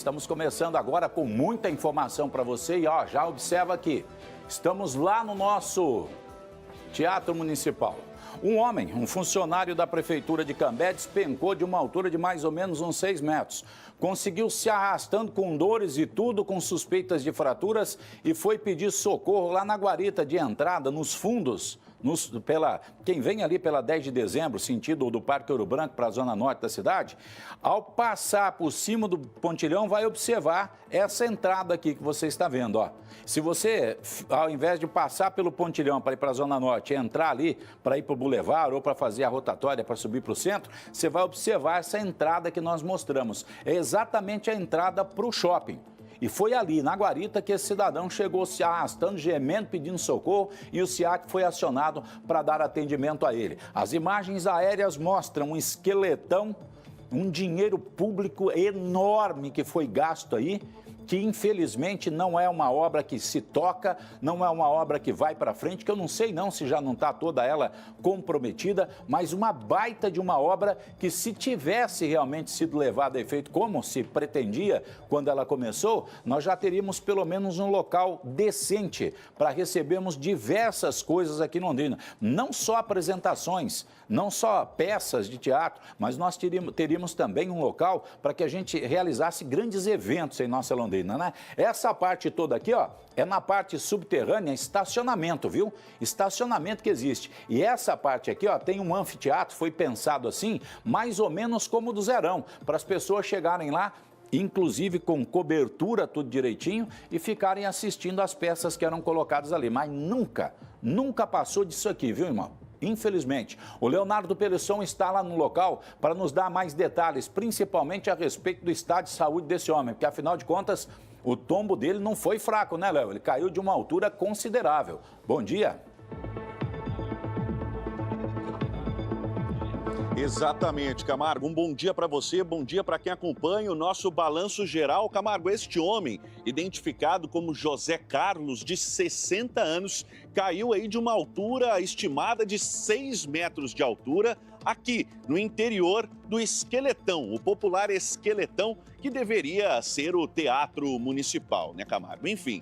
Estamos começando agora com muita informação para você e ó, já observa aqui, estamos lá no nosso Teatro Municipal. Um homem, um funcionário da Prefeitura de Cambé, despencou de uma altura de mais ou menos uns 6 metros. Conseguiu se arrastando com dores e tudo, com suspeitas de fraturas e foi pedir socorro lá na guarita de entrada, nos fundos. Quem vem ali pela 10 de dezembro, sentido do Parque Ouro Branco para a zona norte da cidade, ao passar por cima do pontilhão, vai observar essa entrada aqui que você está vendo, ó. Se você, ao invés de passar pelo pontilhão para ir para a zona norte, entrar ali para ir para o Boulevard ou para fazer a rotatória para subir para o centro, você vai observar essa entrada que nós mostramos. É exatamente a entrada para o shopping. E foi ali, na guarita, que esse cidadão chegou se arrastando, gemendo, pedindo socorro e o SEAC foi acionado para dar atendimento a ele. As imagens aéreas mostram um esqueletão, um dinheiro público enorme que foi gasto aí, que infelizmente não é uma obra que se toca, não é uma obra que vai para frente, que eu não sei não se já não está toda ela comprometida, mas uma baita de uma obra que se tivesse realmente sido levada a efeito como se pretendia quando ela começou, nós já teríamos pelo menos um local decente para recebermos diversas coisas aqui em Londrina. Não só apresentações, não só peças de teatro, mas nós teríamos também um local para que a gente realizasse grandes eventos em nossa Londrina. Né? Essa parte toda aqui, ó, é na parte subterrânea, estacionamento, viu? Estacionamento que existe. E essa parte aqui, ó, tem um anfiteatro, foi pensado assim, mais ou menos como o do Zerão, para as pessoas chegarem lá, inclusive com cobertura, tudo direitinho, e ficarem assistindo as peças que eram colocadas ali. Mas nunca passou disso aqui, viu, irmão? Infelizmente. O Leonardo Pelisson está lá no local para nos dar mais detalhes, principalmente a respeito do estado de saúde desse homem, porque afinal de contas, o tombo dele não foi fraco, né, Léo? Ele caiu de uma altura considerável. Bom dia. Exatamente, Camargo. Um bom dia para você, bom dia para quem acompanha o nosso balanço geral. Camargo, este homem, identificado como José Carlos, de 60 anos, caiu aí de uma altura estimada de 6 metros de altura, aqui no interior do Esqueletão, o popular Esqueletão, que deveria ser o Teatro Municipal, né, Camargo? Enfim,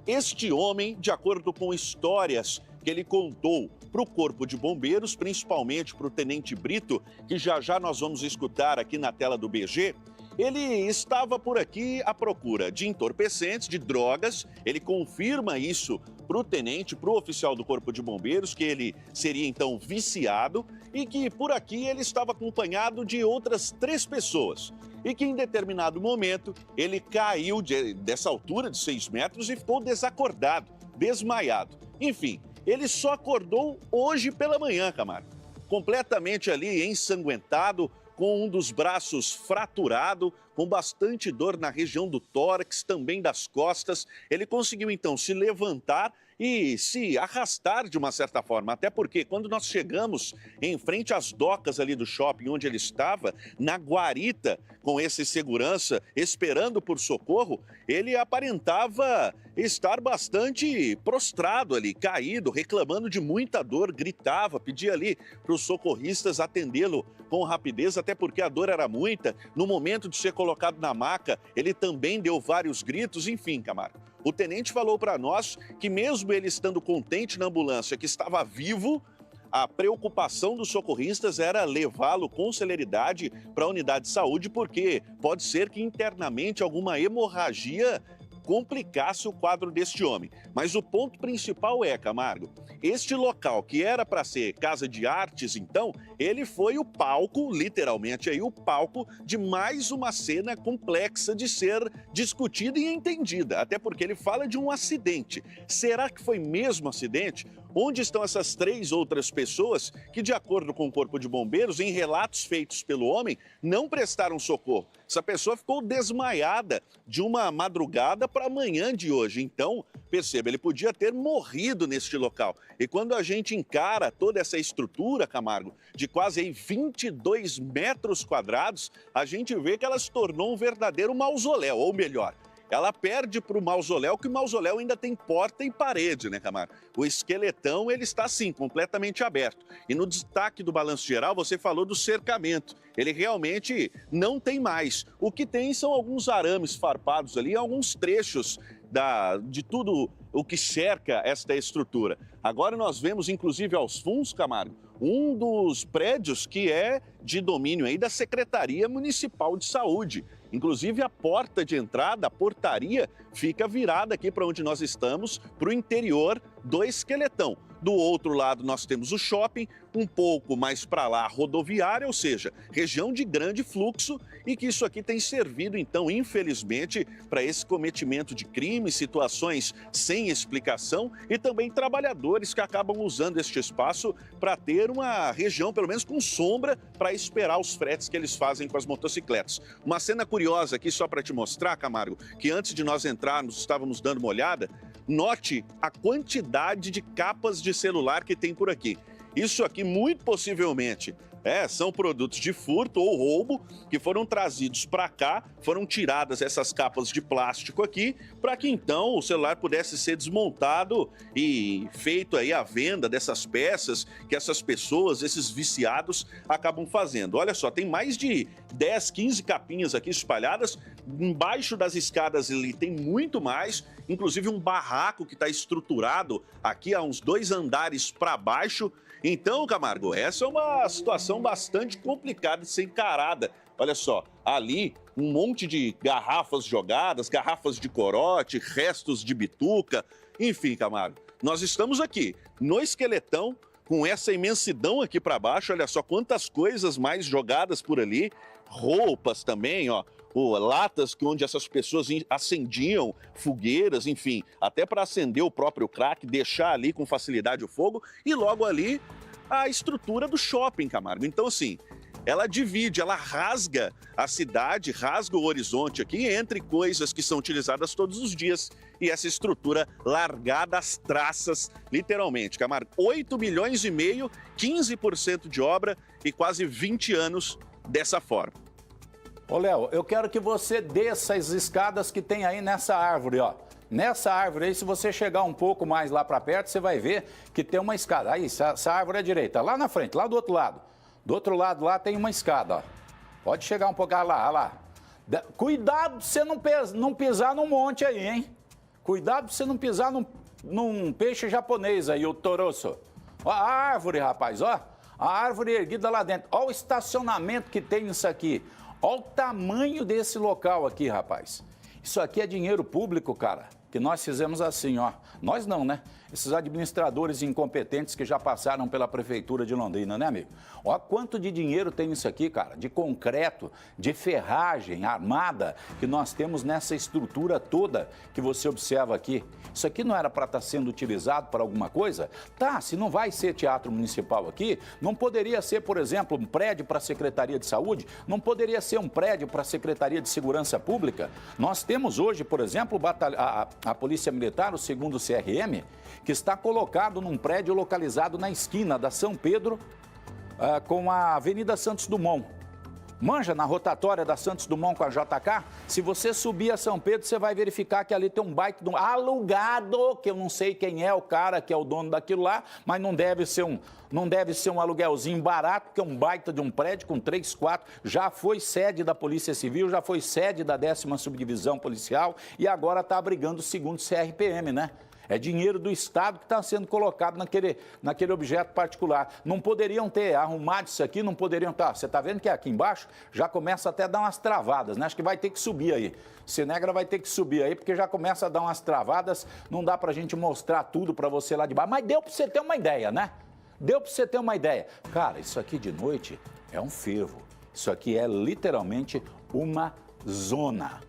este homem, de acordo com histórias que ele contou para o Corpo de Bombeiros, principalmente para o Tenente Brito, que já nós vamos escutar aqui na tela do BG, ele estava por aqui à procura de entorpecentes, de drogas. Ele confirma isso para o tenente, para o oficial do Corpo de Bombeiros, que ele seria então viciado e que por aqui ele estava acompanhado de outras 3 pessoas. E que em determinado momento ele caiu dessa altura de 6 metros e ficou desacordado, desmaiado. Enfim, ele só acordou hoje pela manhã, Camargo, completamente ali ensanguentado, com um dos braços fraturado, com bastante dor na região do tórax, também das costas. Ele conseguiu então se levantar e se arrastar de uma certa forma, até porque quando nós chegamos em frente às docas ali do shopping onde ele estava, na guarita, com esse segurança esperando por socorro, ele aparentava estar bastante prostrado ali, caído, reclamando de muita dor, gritava, pedia ali para os socorristas atendê-lo com rapidez, até porque a dor era muita. No momento de ser colocado na maca, ele também deu vários gritos, enfim, Camargo. O tenente falou para nós que mesmo ele estando contente na ambulância, que estava vivo, a preocupação dos socorristas era levá-lo com celeridade para a unidade de saúde, porque pode ser que internamente alguma hemorragia complicasse o quadro deste homem. Mas o ponto principal é, Camargo, este local que era para ser casa de artes, então, ele foi o palco, literalmente aí, o palco de mais uma cena complexa de ser discutida e entendida, até porque ele fala de um acidente. Será que foi mesmo acidente? Onde estão essas 3 outras pessoas que, de acordo com o Corpo de Bombeiros, em relatos feitos pelo homem, não prestaram socorro? Essa pessoa ficou desmaiada de uma madrugada para a manhã de hoje. Então, perceba, ele podia ter morrido neste local. E quando a gente encara toda essa estrutura, Camargo, de quase aí 22 metros quadrados, a gente vê que ela se tornou um verdadeiro mausoléu, ou melhor, ela perde para o mausoléu, que o mausoléu ainda tem porta e parede, né, Camargo? O esqueletão, ele está, assim, completamente aberto. E no destaque do Balanço Geral, você falou do cercamento. Ele realmente não tem mais. O que tem são alguns arames farpados ali, alguns trechos de tudo o que cerca esta estrutura. Agora nós vemos, inclusive, aos fundos, Camargo, um dos prédios que é de domínio aí da Secretaria Municipal de Saúde. Inclusive, a porta de entrada, a portaria, fica virada aqui para onde nós estamos, para o interior do esqueletão. Do outro lado, nós temos o shopping, um pouco mais para lá, a rodoviária, ou seja, região de grande fluxo, e que isso aqui tem servido, então, infelizmente, para esse cometimento de crimes, situações sem explicação e também trabalhadores que acabam usando este espaço para ter uma região, pelo menos com sombra, para esperar os fretes que eles fazem com as motocicletas. Uma cena curiosa aqui, só para te mostrar, Camargo, que antes de nós entrarmos, estávamos dando uma olhada. Note a quantidade de capas de celular que tem por aqui. Isso aqui, muito possivelmente, são produtos de furto ou roubo que foram trazidos para cá, foram tiradas essas capas de plástico aqui, para que então o celular pudesse ser desmontado e feito aí a venda dessas peças que essas pessoas, esses viciados, acabam fazendo. Olha só, tem mais de 10, 15 capinhas aqui espalhadas. Embaixo das escadas ali tem muito mais, inclusive um barraco que está estruturado aqui a uns 2 andares para baixo. Então, Camargo, essa é uma situação bastante complicada de ser encarada. Olha só, ali um monte de garrafas jogadas, garrafas de corote, restos de bituca. Enfim, Camargo, nós estamos aqui no esqueletão com essa imensidão aqui para baixo. Olha só quantas coisas mais jogadas por ali. Roupas também, ó. Latas onde essas pessoas acendiam fogueiras, enfim, até para acender o próprio crack, deixar ali com facilidade o fogo, e logo ali a estrutura do shopping, Camargo. Então, assim, ela divide, ela rasga a cidade, rasga o horizonte aqui entre coisas que são utilizadas todos os dias e essa estrutura largada às traças, literalmente, Camargo. 8 milhões e meio, 15% de obra e quase 20 anos dessa forma. Ô, Léo, eu quero que você desça as escadas que tem aí nessa árvore, ó. Nessa árvore aí, se você chegar um pouco mais lá para perto, você vai ver que tem uma escada. Aí, essa árvore é direita, lá na frente, lá do outro lado. Do outro lado lá tem uma escada, ó. Pode chegar um pouco, lá, lá. Cuidado pra você não pisar num monte aí, hein? Cuidado pra você não pisar num peixe japonês aí, o toroço. Ó a árvore, rapaz, ó. A árvore erguida lá dentro. Ó o estacionamento que tem nisso aqui. Olha o tamanho desse local aqui, rapaz. Isso aqui é dinheiro público, cara, que nós fizemos assim, ó. Nós não, né? Esses administradores incompetentes que já passaram pela Prefeitura de Londrina, né, amigo? Olha quanto de dinheiro tem isso aqui, cara, de concreto, de ferragem armada que nós temos nessa estrutura toda que você observa aqui. Isso aqui não era para estar sendo utilizado para alguma coisa? Tá, se não vai ser teatro municipal aqui, não poderia ser, por exemplo, um prédio para a Secretaria de Saúde? Não poderia ser um prédio para a Secretaria de Segurança Pública? Nós temos hoje, por exemplo, a Polícia Militar, o 2º CRM, que está colocado num prédio localizado na esquina da São Pedro com a Avenida Santos Dumont. Manja, na rotatória da Santos Dumont com a JK, se você subir a São Pedro, você vai verificar que ali tem um baita de um alugado, que eu não sei quem é o cara que é o dono daquilo lá, mas não deve ser um aluguelzinho barato, que é um baita de um prédio com 3, 4, já foi sede da Polícia Civil, já foi sede da 10ª Subdivisão Policial e agora está abrigando o 2º CRPM, né? É dinheiro do Estado que está sendo colocado naquele objeto particular. Não poderiam ter arrumado isso aqui, não poderiam estar. Você está vendo que aqui embaixo já começa até a dar umas travadas, né? Acho que vai ter que subir aí. Cinegra vai ter que subir aí, porque já começa a dar umas travadas. Não dá para a gente mostrar tudo para você lá de baixo. Mas deu para você ter uma ideia, né? Deu para você ter uma ideia. Cara, isso aqui de noite é um fervo. Isso aqui é literalmente uma zona.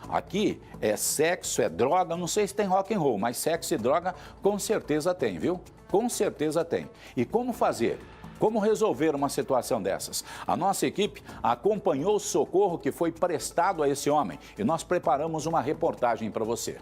Aqui é sexo, é droga, não sei se tem rock and roll, mas sexo e droga com certeza tem, viu? Com certeza tem. E como fazer? Como resolver uma situação dessas? A nossa equipe acompanhou o socorro que foi prestado a esse homem e nós preparamos uma reportagem para você.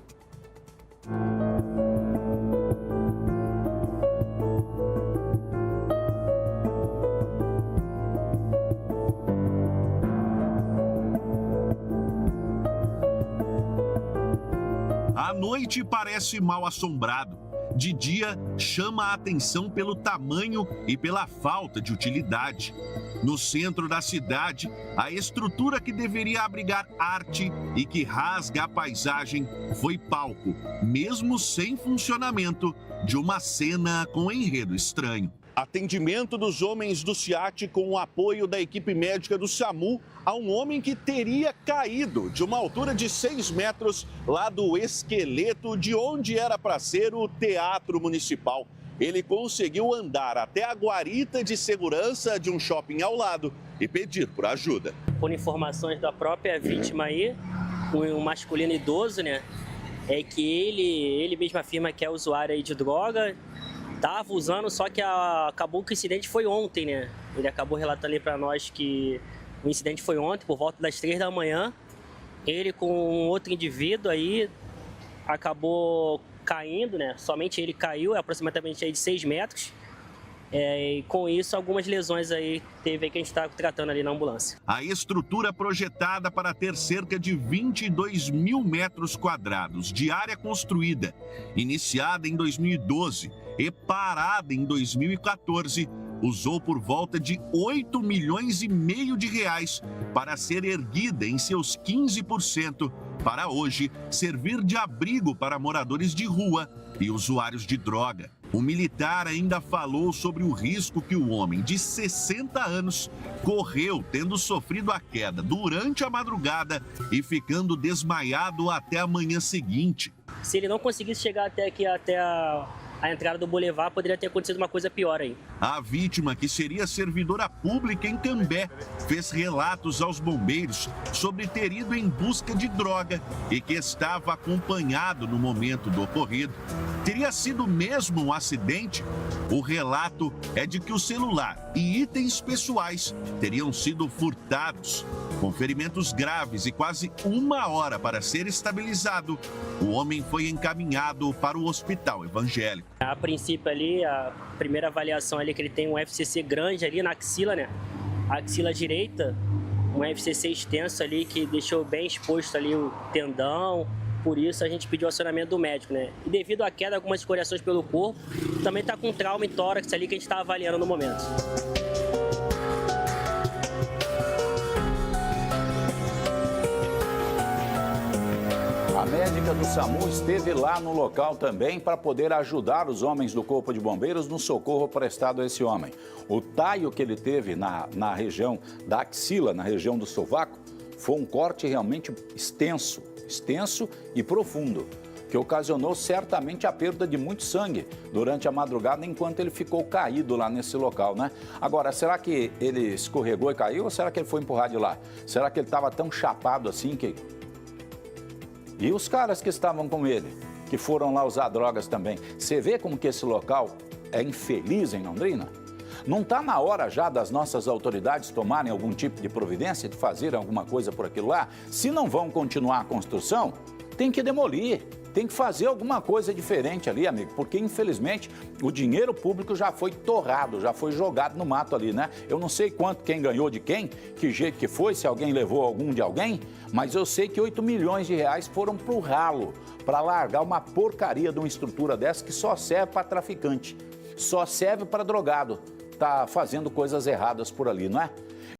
À noite parece mal assombrado. De dia, chama a atenção pelo tamanho e pela falta de utilidade. No centro da cidade, a estrutura que deveria abrigar arte e que rasga a paisagem foi palco, mesmo sem funcionamento, de uma cena com enredo estranho. Atendimento dos homens do SEAT com o apoio da equipe médica do SAMU a um homem que teria caído de uma altura de 6 metros lá do esqueleto de onde era para ser o Teatro Municipal. Ele conseguiu andar até a guarita de segurança de um shopping ao lado e pedir por ajuda. Por informações da própria vítima aí, um masculino idoso, né? É que ele mesmo afirma que é usuário aí de droga. Estava usando, só que acabou que o incidente foi ontem, né? Ele acabou relatando ali para nós que o incidente foi ontem, por volta das 3 da manhã. Ele com um outro indivíduo aí acabou caindo, né? Somente ele caiu, aproximadamente aí de 6 metros. E com isso, algumas lesões aí teve aí que a gente está tratando ali na ambulância. A estrutura projetada para ter cerca de 22 mil metros quadrados de área construída, iniciada em 2012 e parada em 2014, usou por volta de 8 milhões e meio de reais para ser erguida em seus 15%, para hoje servir de abrigo para moradores de rua e usuários de droga. O militar ainda falou sobre o risco que o homem de 60 anos correu tendo sofrido a queda durante a madrugada e ficando desmaiado até a manhã seguinte. Se ele não conseguisse chegar até aqui, até a entrada do Boulevard, poderia ter acontecido uma coisa pior aí. A vítima, que seria servidora pública em Cambé, fez relatos aos bombeiros sobre ter ido em busca de droga e que estava acompanhado no momento do ocorrido. Teria sido mesmo um acidente? O relato é de que o celular e itens pessoais teriam sido furtados. Com ferimentos graves e quase 1 hora para ser estabilizado, o homem foi encaminhado para o hospital evangélico. A princípio ali, a primeira avaliação ali é que ele tem um FCC grande ali na axila, né? A axila direita, um FCC extenso ali que deixou bem exposto ali o tendão. Por isso a gente pediu o acionamento do médico, né? E devido à queda, algumas escoriações pelo corpo, também está com trauma em tórax ali que a gente está avaliando no momento. A médica do SAMU esteve lá no local também para poder ajudar os homens do Corpo de Bombeiros no socorro prestado a esse homem. O taio que ele teve na região da axila, na região do sovaco, foi um corte realmente extenso e profundo, que ocasionou certamente a perda de muito sangue durante a madrugada enquanto ele ficou caído lá nesse local, né? Agora, será que ele escorregou e caiu ou será que ele foi empurrado de lá? Será que ele estava tão chapado assim que... E os caras que estavam com ele, que foram lá usar drogas também. Você vê como que esse local é infeliz em Londrina? Não está na hora já das nossas autoridades tomarem algum tipo de providência, de fazer alguma coisa por aquilo lá? Se não vão continuar a construção, tem que demolir, tem que fazer alguma coisa diferente ali, amigo, porque infelizmente o dinheiro público já foi torrado, já foi jogado no mato ali, né? Eu não sei quanto, quem ganhou de quem, que jeito que foi, se alguém levou algum de alguém, mas eu sei que 8 milhões de reais foram pro ralo para largar uma porcaria de uma estrutura dessa que só serve para traficante, só serve para drogado. Tá fazendo coisas erradas por ali, não é?